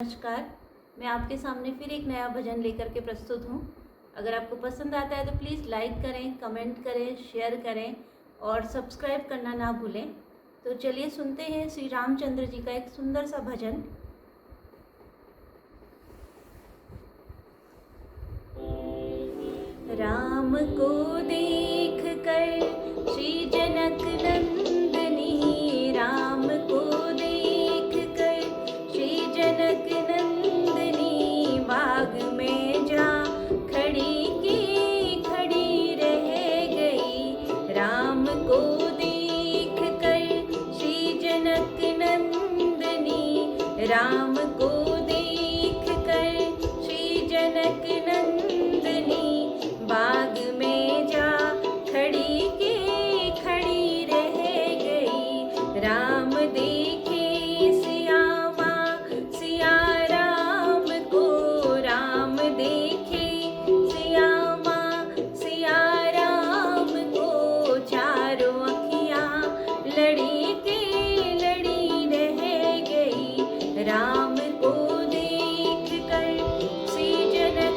नमस्कार। मैं आपके सामने फिर एक नया भजन लेकर के प्रस्तुत हूँ। अगर आपको पसंद आता है तो प्लीज़ लाइक करें, कमेंट करें, शेयर करें और सब्सक्राइब करना ना भूलें। तो चलिए सुनते हैं श्री रामचंद्र जी का एक सुंदर सा भजन। राम को देख कर श्री जनक नंदनी, राम को देख कर श्री जनक नंदनी, बाग में जा खड़ी की खड़ी रह गई। राम को देख कर श्री जनक नंदनी, राम को देख कर श्री जनक नंदनी, बाग में जा खड़ी के खड़ी रह गई। राम देखे सियावा सिया राम को, राम देखे सियावा सिया राम को, चारों अखियाँ लड़ी के लड़ी रह गई। राम को देख कर श्री जनक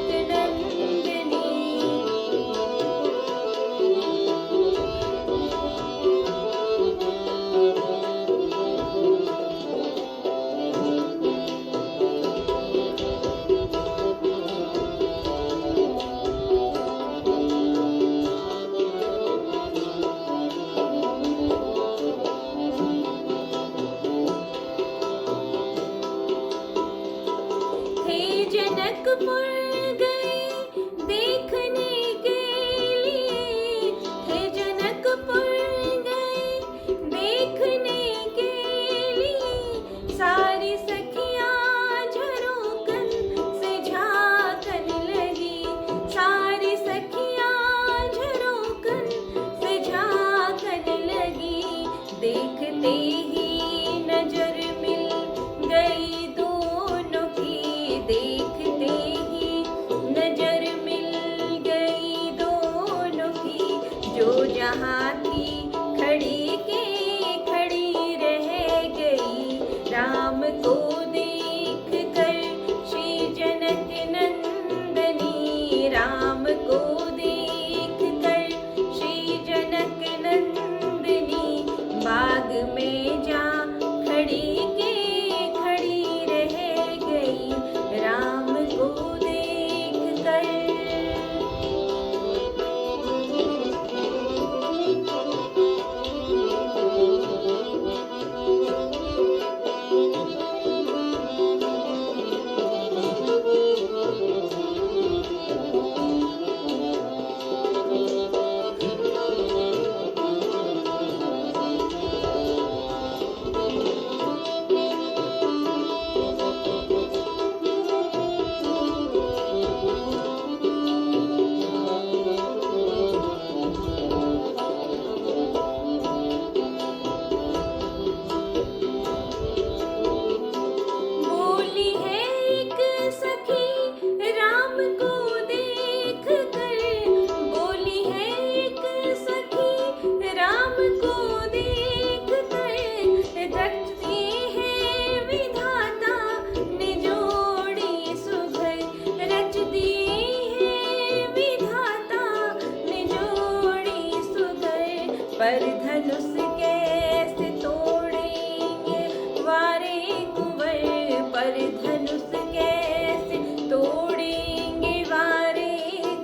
जनकपुर गए देखने के लिए, थे जनकपुर गए देखने के लिए, सारी सखियाँ झरोकन से झांकन लगी, सारी सखियाँ झरोकन से झांकन लगी। देखते ही नजर मिल गई दोनों की, देखते ही नजर मिल गई दोनों की, जो जहाँ थी खड़ी के खड़ी रह गई। राम को देख कर श्री जनक नंदनी, राम को देख कर श्री जनक नंदनी, बाग में जा खड़ी के खड़ी रह गई। राम को देख कर पर धनुष कैसे तोड़ेंगे वारे कुंवर, पर धनुष कैसे तोड़ेंगे वारे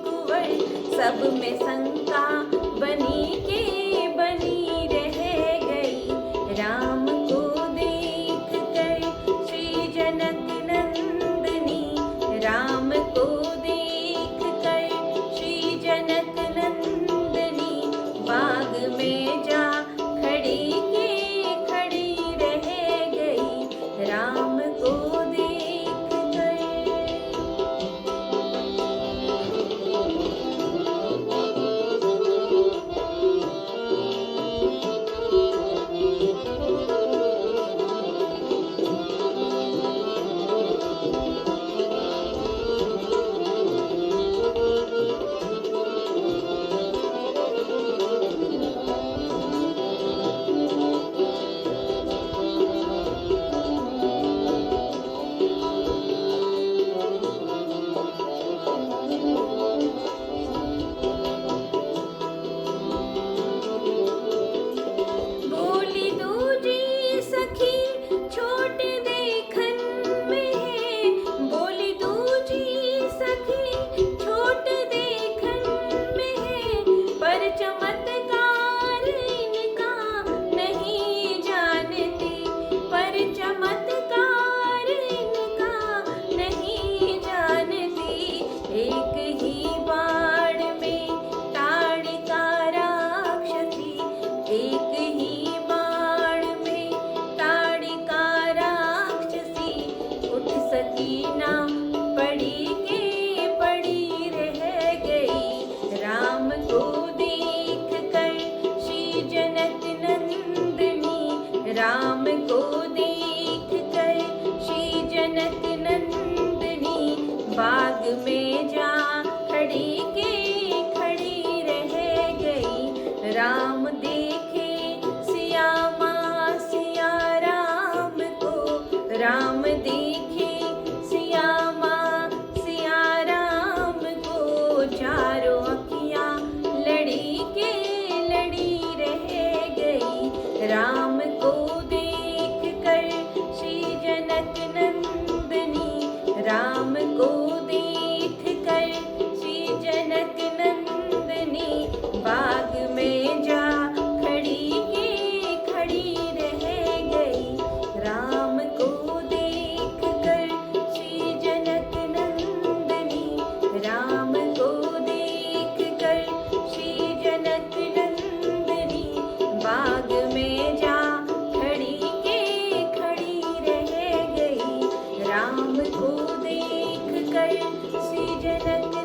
कुंवर, सब में शंका बनी के बनी रह गई। राम को देख कर श्री जनक नंदनी, राम को देख कर श्री जनक नंदनी, बाग में जा खड़ी के खड़ी रह गई। राम को देख कर को देख कर श्री जनक